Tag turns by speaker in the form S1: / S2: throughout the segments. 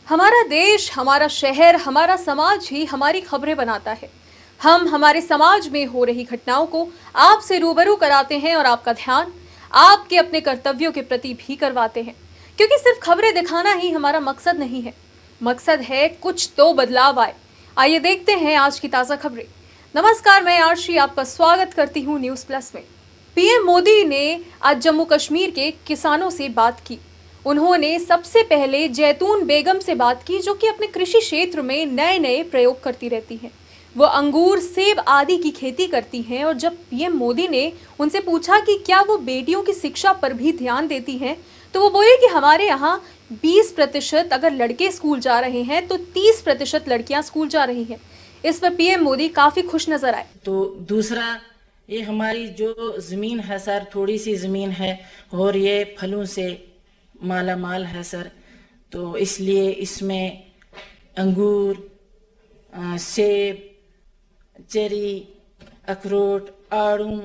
S1: हमारा देश, हमारा शहर, हमारा समाज ही हमारी खबरें बनाता है। हम हमारे समाज में हो रही घटनाओं को आपसे रूबरू कराते हैं और आपका ध्यान आपके अपने कर्तव्यों के प्रति भी करवाते हैं। क्योंकि सिर्फ खबरें दिखाना ही हमारा मकसद नहीं है, मकसद है कुछ तो बदलाव आए। आइए देखते हैं आज की ताज़ा खबरें। नमस्कार, मैं आरशी आपका स्वागत करती हूँ न्यूज़ प्लस में। पीएम मोदी ने आज जम्मू कश्मीर के किसानों से बात की। उन्होंने सबसे पहले जैतून बेगम से बात की, जो कि अपने कृषि क्षेत्र में नए नए प्रयोग करती रहती हैं। वो अंगूर, सेब आदि की खेती करती हैं और जब पीएम मोदी ने उनसे पूछा कि क्या वो बेटियों की शिक्षा पर भी ध्यान देती हैं, तो वो बोले कि हमारे यहाँ 20% अगर लड़के स्कूल जा रहे हैं तो 30% लड़कियां स्कूल जा रही हैं। इस पर पीएम मोदी काफी खुश नजर आए।
S2: तो दूसरा, ये हमारी जो ज़मीन है सर, थोड़ी सी ज़मीन है और ये फलों से माला माल है सर, तो इसलिए इसमें अंगूर, सेब, चेरी, अखरोट, आड़ू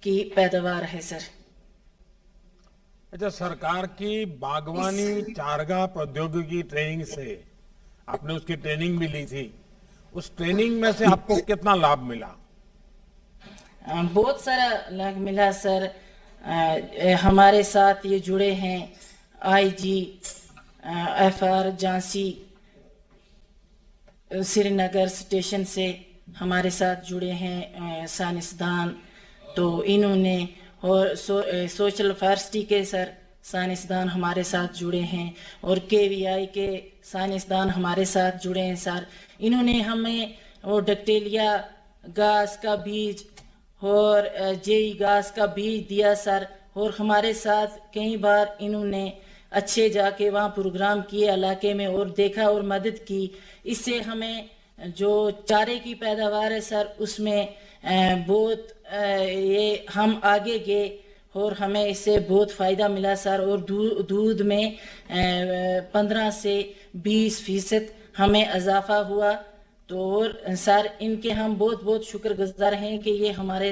S2: की पैदावार है सर।
S3: अच्छा, सरकार की बागवानी चारागाह प्रौद्योगिकी ट्रेनिंग से आपने उसकी ट्रेनिंग भी ली थी, उस ट्रेनिंग में से आपको कितना लाभ मिला?
S2: बहुत सारा लाभ मिला सर। हमारे साथ ये जुड़े हैं IG, FR Jhansi, Srinagar station से हमारे साथ जुड़े हैं साइंसदान, तो इन्होंने और सोशल फॉरेस्ट्री के सर साइंसदान हमारे साथ जुड़े हैं और केवीआई के साइंसदान हमारे साथ जुड़े हैं सर। इन्होंने हमें वो डक्टेलिया घास का बीज और जेई घास का बीज दिया सर, और हमारे साथ कई बार इन्होंने अच्छे जाके वहाँ प्रोग्राम किए इलाके में और देखा और मदद की। इससे हमें जो चारे की पैदावार है सर, उसमें बहुत ये हम आगे गए और हमें इससे बहुत फ़ायदा मिला सर। और दूध में 15 से 20% हमें इजाफा हुआ। तो और सर, इनके हम बहुत बहुत शुक्रगुजार हैं कि ये हमारे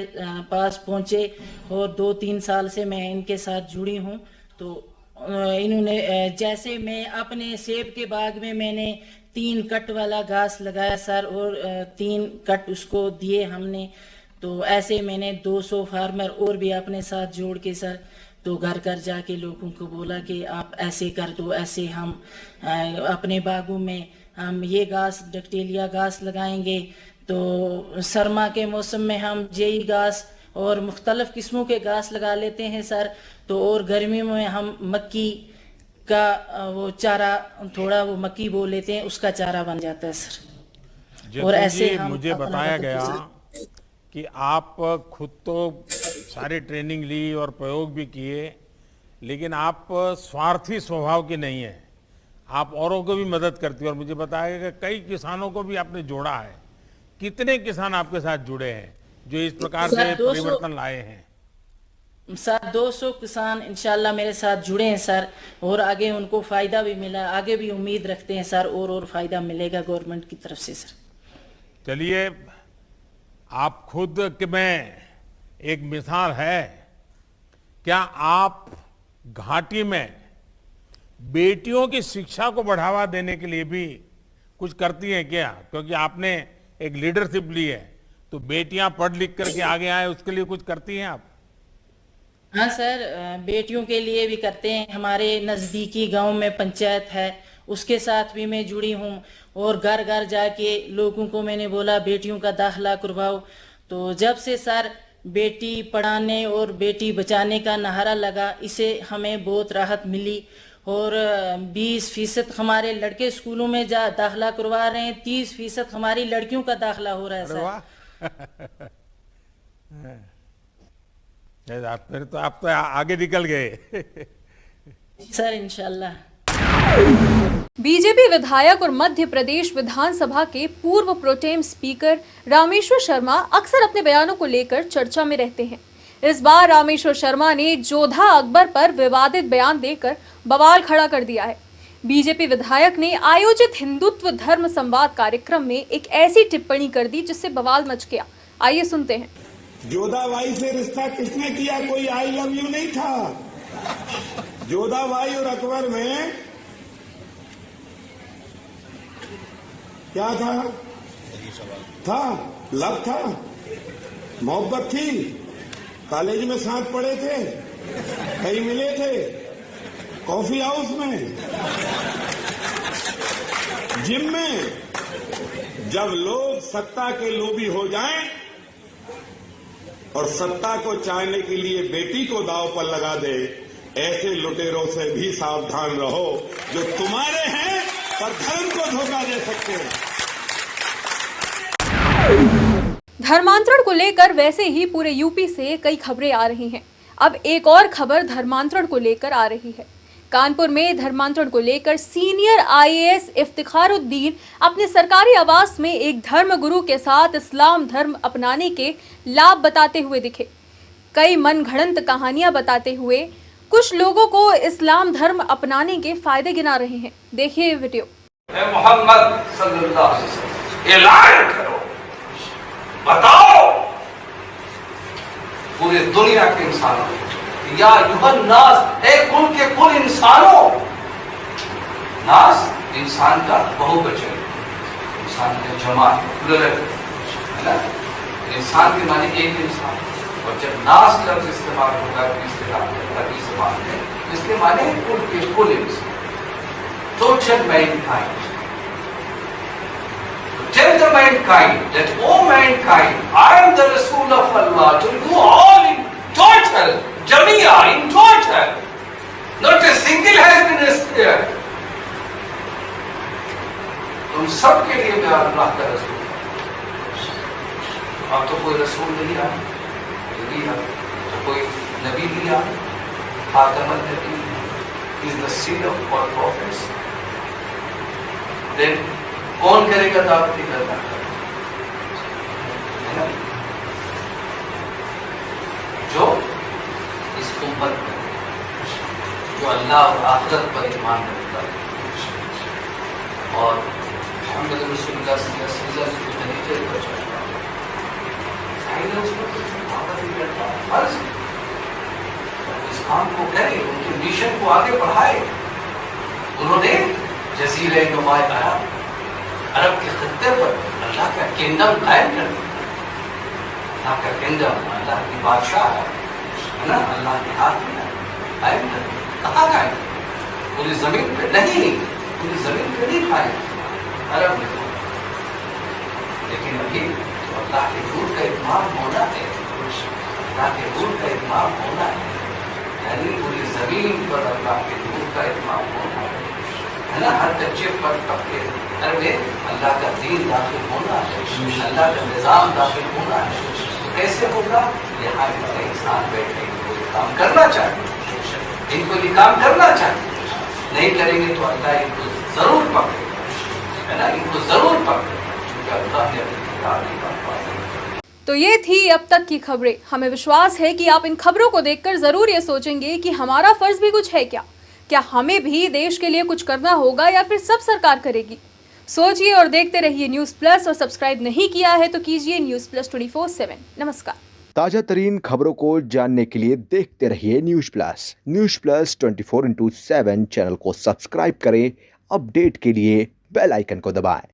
S2: पास पहुँचे और 2-3 साल से मैं इनके साथ जुड़ी हूँ। तो इन्होंने जैसे मैं अपने सेब के बाग में मैंने 3 कट वाला घास लगाया सर और 3 कट उसको दिए हमने, तो ऐसे मैंने 200 फार्मर और भी अपने साथ जोड़ के सर, तो घर घर जाके लोगों को बोला कि आप ऐसे कर दो, ऐसे हम अपने बागों में हम ये घास डक्टेलिया घास लगाएंगे। तो सरमा के मौसम में हम जेई घास और मुख्तलिफ किस्मों के घास लगा लेते हैं सर। तो और गर्मियों में हम मक्की का वो चारा, थोड़ा वो मक्की बो लेते हैं, उसका चारा बन जाता है सर। और ऐसे हम
S3: मुझे बताया गया कि आप खुद तो सारी ट्रेनिंग ली और प्रयोग भी किए, लेकिन आप स्वार्थी स्वभाव की नहीं है, आप औरों को भी मदद करती है। और मुझे बताया गया कि कई किसानों को भी आपने जोड़ा है। कितने किसान आपके साथ जुड़े हैं जो इस प्रकार से परिवर्तन लाए हैं?
S2: सर 200 किसान इंशाल्लाह मेरे साथ जुड़े हैं सर, और आगे उनको फ़ायदा भी मिला, आगे भी उम्मीद रखते हैं सर और फ़ायदा मिलेगा गवर्नमेंट की तरफ से सर।
S3: चलिए, आप खुद में एक मिसाल है। क्या आप घाटी में बेटियों की शिक्षा को बढ़ावा देने के लिए भी कुछ करती हैं क्या? क्योंकि आपने एक लीडरशिप ली है, तो बेटियां पढ़ लिख करके आगे आए, उसके लिए कुछ करती हैं आप?
S2: हाँ सर, बेटियों के लिए भी करते हैं। हमारे नज़दीकी गांव में पंचायत है, उसके साथ भी मैं जुड़ी हूँ और घर घर जाके लोगों को मैंने बोला बेटियों का दाखिला करवाओ। तो जब से सर बेटी पढ़ाने और बेटी बचाने का नारा लगा, इसे हमें बहुत राहत मिली और 20% हमारे लड़के स्कूलों में जा दाखिला करवा रहे हैं, 30% हमारी लड़कियों का दाखिला हो रहा है सर।
S3: फिर तो आप तो आगे निकल गए।
S2: सर इंशाल्लाह।
S1: बीजेपी विधायक और मध्य प्रदेश विधानसभा के पूर्व प्रोटेम स्पीकर रामेश्वर शर्मा अक्सर अपने बयानों को लेकर चर्चा में रहते हैं। इस बार रामेश्वर शर्मा ने जोधा अकबर पर विवादित बयान देकर बवाल खड़ा कर दिया है। बीजेपी विधायक ने आयोजित हिंदुत्व धर्म संवाद कार्यक्रम में एक ऐसी टिप्पणी कर दी जिससे बवाल मच गया। आइए सुनते हैं।
S4: जोधाबाई से रिश्ता किसने किया? कोई आई लव यू नहीं था। जोधाबाई और अकबर में क्या था लव था, मोहब्बत थी, कॉलेज में साथ पढ़े थे, कहीं मिले थे, कॉफी हाउस में, जिम में। जब लोग सत्ता के लोभी हो जाएं और सत्ता को चाहने के लिए बेटी को दांव पर लगा दे, ऐसे लुटेरों से भी सावधान रहो जो तुम्हारे हैं पर धर्म को धोखा दे सकते हैं।
S1: धर्मांतरण को लेकर वैसे ही पूरे यूपी से कई खबरें आ रही हैं। अब एक और खबर धर्मांतरण को लेकर आ रही है। कानपुर में धर्मांतरण को लेकर सीनियर आईएएस इफ्तिखारुद्दीन अपने सरकारी आवास में एक धर्मगुरु के साथ इस्लाम धर्म अपनाने के लाभ बताते हुए दिखे। कई मनगढ़ंत कहानियां बताते हुए कुछ लोगों को इस्लाम धर्म अपनाने के फायदे गिना रहे हैं। देखिए ये वीडियो।
S5: मोहम्मद सल्लल्लाहु अलैहि वसल्लम ऐलान करो, बताओ पूरे दुनिया के इंसानों को, या युहन नास, एक कुल के कुल इंसानों। नास इंसान का बहुवचन, इंसान का जमात प्लूरल है ना। इंसान के माने एक इंसान, और जब नास लफ्ज इस्तेमाल होगा इस्तेमाल में, इसके माने कुल के कुल इंसान, total Mankind. Tell the mankind that, O mankind, I am the Rasul of Allah, to you all in total, Jamia, in total. Not a single has been spared. तुम सबके लिए मैं अल्लाह का रसूल हूं। अब तो कोई रसूल नहीं आया, तो कोई नबी नहीं आया। खातमुन नबी is the seal of all prophets. Then कौन करेगा दावत करना है ना? जो इस उम्मत में, जो अल्लाह और आखिरत पर ईमान रखता है और मोहम्मद रसूलुल्लाह सल्लल्लाहु अलैहि वसल्लम के तरीके पर चलता है, फर्ज इस काम को करे, उनके मिशन को आगे बढ़ाए। उन्होंने जजीरे नुमा अरब के खत्ते पर अल्लाह का किंगडम कायम कर दिया। अल्लाह का किंगडम, अल्लाह की बादशाह है ना, अल्लाह के हाथ में कायम कर दिया। कहाँ कायम? पूरी जमीन पे नहीं, पूरी जमीन पे नहीं कायम, अरब में। लेकिन अभी तो अल्लाह के दूर का इत्माम होना है, अल्लाह के दूर का इत्माम होना है, यानी पूरी जमीन पर अल्लाह के दूर का इत्माम होना है ना। हर कच्चे पर पक्के में अल्लाह का दीन दाखिल होना है, अल्लाह का निज़ाम दाखिल होना है। तो कैसे होगा? यहाँ इतने इंसान बैठे, इनको ये काम करना चाहिए, इनको ये काम करना चाहिए। नहीं करेंगे तो अल्लाह इनको जरूर पकड़ेगा, है ना, इनको जरूर पकड़ेगा, क्योंकि अल्लाह ने अपनी किताब नहीं पढ़ पाई।
S1: तो ये थी अब तक की खबरें। हमें विश्वास है कि आप इन खबरों को देखकर जरूर ये सोचेंगे कि हमारा फर्ज भी कुछ है क्या हमें भी देश के लिए कुछ करना होगा या फिर सब सरकार करेगी। सोचिए और देखते रहिए न्यूज़ प्लस, और सब्सक्राइब नहीं किया है तो कीजिए न्यूज़ प्लस 24/7। नमस्कार।
S6: ताजा तरीन खबरों को जानने के लिए देखते रहिए न्यूज़ प्लस 24/7 चैनल को सब्सक्राइब करें। अपडेट के लिए बेल आइकन को दबाएं।